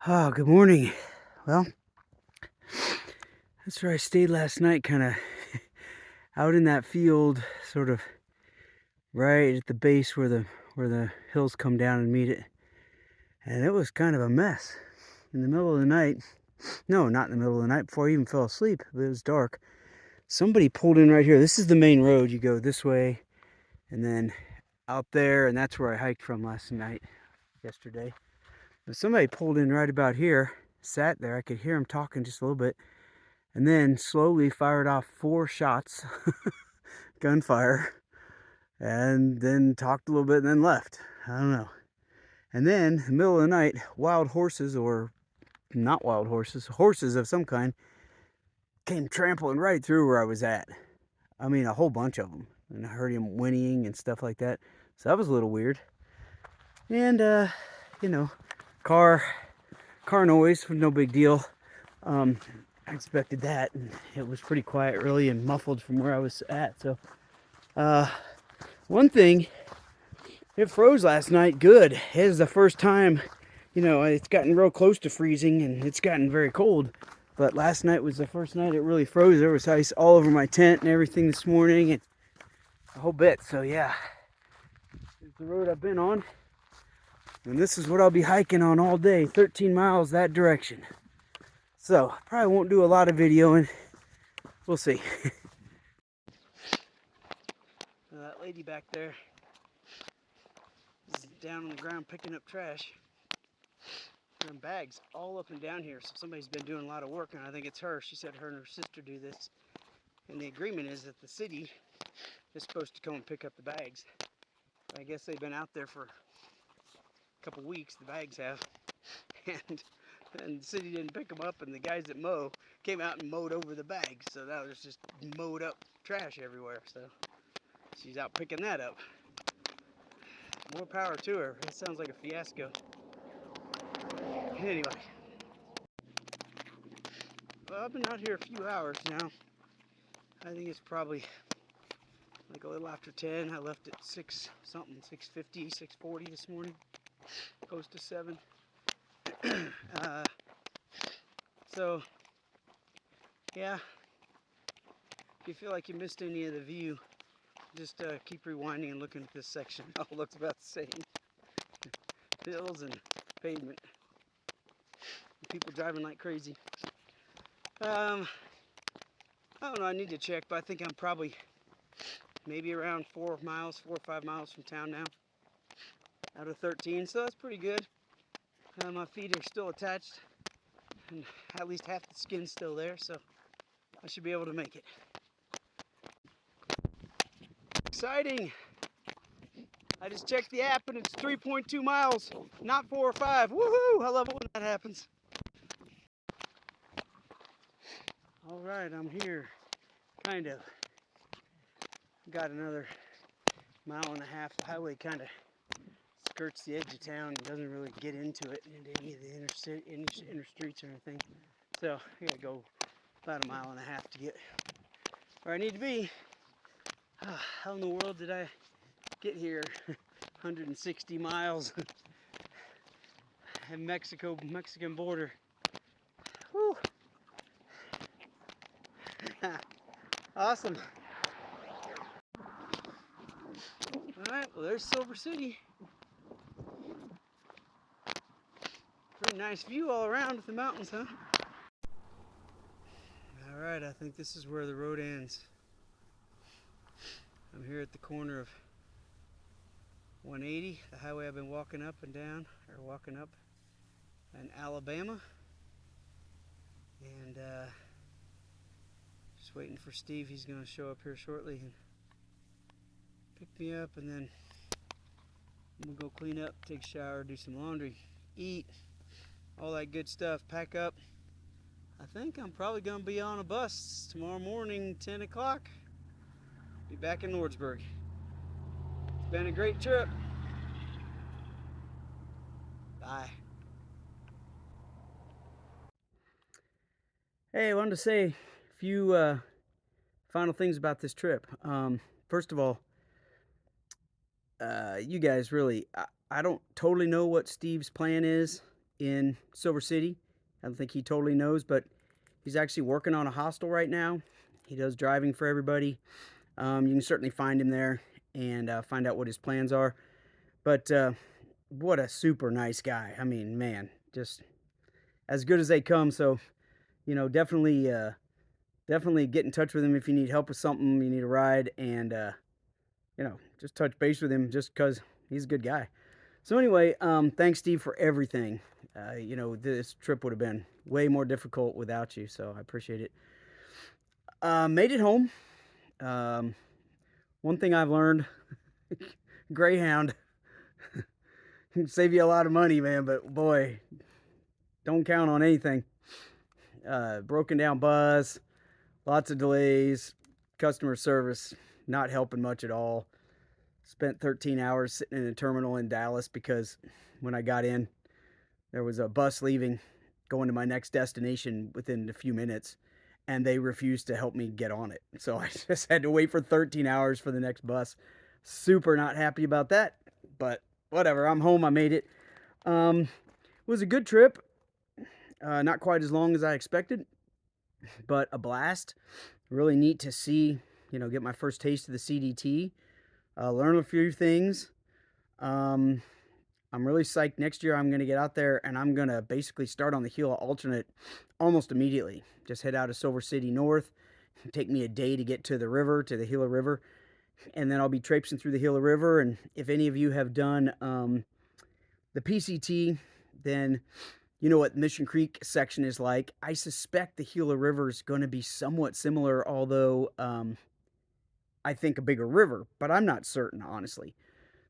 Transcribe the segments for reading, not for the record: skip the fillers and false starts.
Oh, good morning. Well, that's where I stayed last night, kind of out in that field, sort of right at the base where the hills come down and meet it. And it was kind of a mess. In the middle of the night, no, not in the middle of the night, before I even fell asleep, it was dark. Somebody pulled in right here. This is the main road. You go this way and then out there, and that's where I hiked from last night, yesterday. But somebody pulled in right about here, sat there. I could hear him talking just a little bit. And then slowly fired off 4 shots, gunfire, and then talked a little bit and then left. I don't know. And then, in the middle of the night, wild horses, or not wild horses, horses of some kind, came trampling right through where I was at. I mean, a whole bunch of them. And I heard him whinnying and stuff like that. So that was a little weird. And, you know, car noise, no big deal. I expected that, and it was pretty quiet really and muffled from where I was at. So, one thing, it froze last night good. It is the first time, it's gotten real close to freezing and it's gotten very cold. But last night was the first night it really froze. There was ice all over my tent and everything this morning and a whole bit. So yeah, this is the road I've been on. And this is what I'll be hiking on all day, 13 miles that direction. So, probably won't do a lot of videoing. We'll see. That lady back there is down on the ground picking up trash. Throwing bags all up and down here. So somebody's been doing a lot of work, and I think it's her. She said her and her sister do this. And the agreement is that the city is supposed to come and pick up the bags. I guess they've been out there for a couple weeks, the bags have. And the city didn't pick them up, and the guys that mow came out and mowed over the bags. So that was just mowed up trash everywhere. So she's out picking that up. More power to her. It sounds like a fiasco. Anyway. Well, I've been out here a few hours now. I think it's probably like a little after 10. I left at 6 something, 6:50, 6:40 this morning. Close to 7. So, yeah. If you feel like you missed any of the view, just keep rewinding and looking at this section. It all looks about the same. Hills and pavement. People driving like crazy. I don't know, I need to check, but I think I'm probably maybe around 4 or 5 miles from town now. Out of 13, so that's pretty good. My feet are still attached, and at least half the skin's still there, so I should be able to make it. Exciting! I just checked the app and it's 3.2 miles, not 4 or 5. Woohoo! I love it when that happens. All right, I'm here, kind of. Got another 1.5 miles. The highway kind of skirts the edge of town and doesn't really get into any of the inner streets or anything. So I gotta go about 1.5 miles to get where I need to be. How in the world did I get here? 160 miles and Mexican border. Whew. Awesome. Alright, well there's Silver City. Pretty nice view all around with the mountains, huh? Alright, I think this is where the road ends. I'm here at the corner of 180, the highway I've been walking up and down, or walking up in Alabama. And just waiting for Steve. He's going to show up here shortly and pick me up, and then we'll go clean up, take a shower, do some laundry, eat, all that good stuff, pack up. I think I'm probably going to be on a bus tomorrow morning, 10 o'clock. Be back in Nordsburg. It's been a great trip. Bye. Hey, I wanted to say a few final things about this trip. First of all, you guys really, I don't totally know what Steve's plan is. in Silver City. I don't think he totally knows, but he's actually working on a hostel right now. He does driving for everybody. You can certainly find him there and find out what his plans are. But what a super nice guy. I mean, man, just as good as they come. So, definitely get in touch with him if you need help with something, you need a ride, and just touch base with him just because he's a good guy. So anyway, thanks, Steve, for everything. This trip would have been way more difficult without you, so I appreciate it. Made it home. Um, One thing I've learned, Greyhound can save you a lot of money, man, but boy, don't count on anything. Broken down bus, lots of delays, customer service not helping much at all. Spent 13 hours sitting in a terminal in Dallas because when I got in, there was a bus leaving, going to my next destination within a few minutes, and they refused to help me get on it. So I just had to wait for 13 hours for the next bus. Super not happy about that, but whatever. I'm home. I made it. It was a good trip. Not quite as long as I expected, but a blast. Really neat to see, get my first taste of the CDT, learn a few things. Um, I'm really psyched. Next year, I'm going to get out there and I'm going to basically start on the Gila alternate almost immediately. Just head out of Silver City North. Take me a day to get to the river, to the Gila River. And then I'll be traipsing through the Gila River. And if any of you have done the PCT, then you know what Mission Creek section is like. I suspect the Gila River is going to be somewhat similar, although I think a bigger river, but I'm not certain, honestly.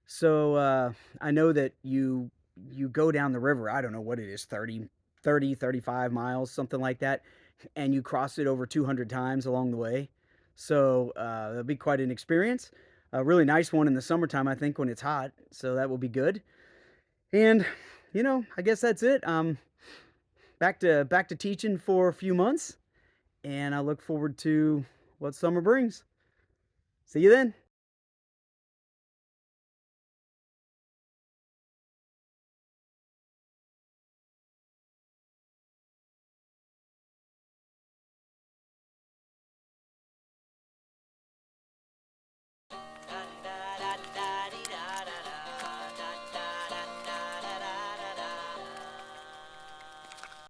So I know that you go down the river, I don't know what it is, 35 miles, something like that, and you cross it over 200 times along the way. So it'll be quite an experience. A really nice one in the summertime, I think, when it's hot. So that will be good. And I guess that's it. Back to teaching for a few months, and I look forward to what summer brings. See you then.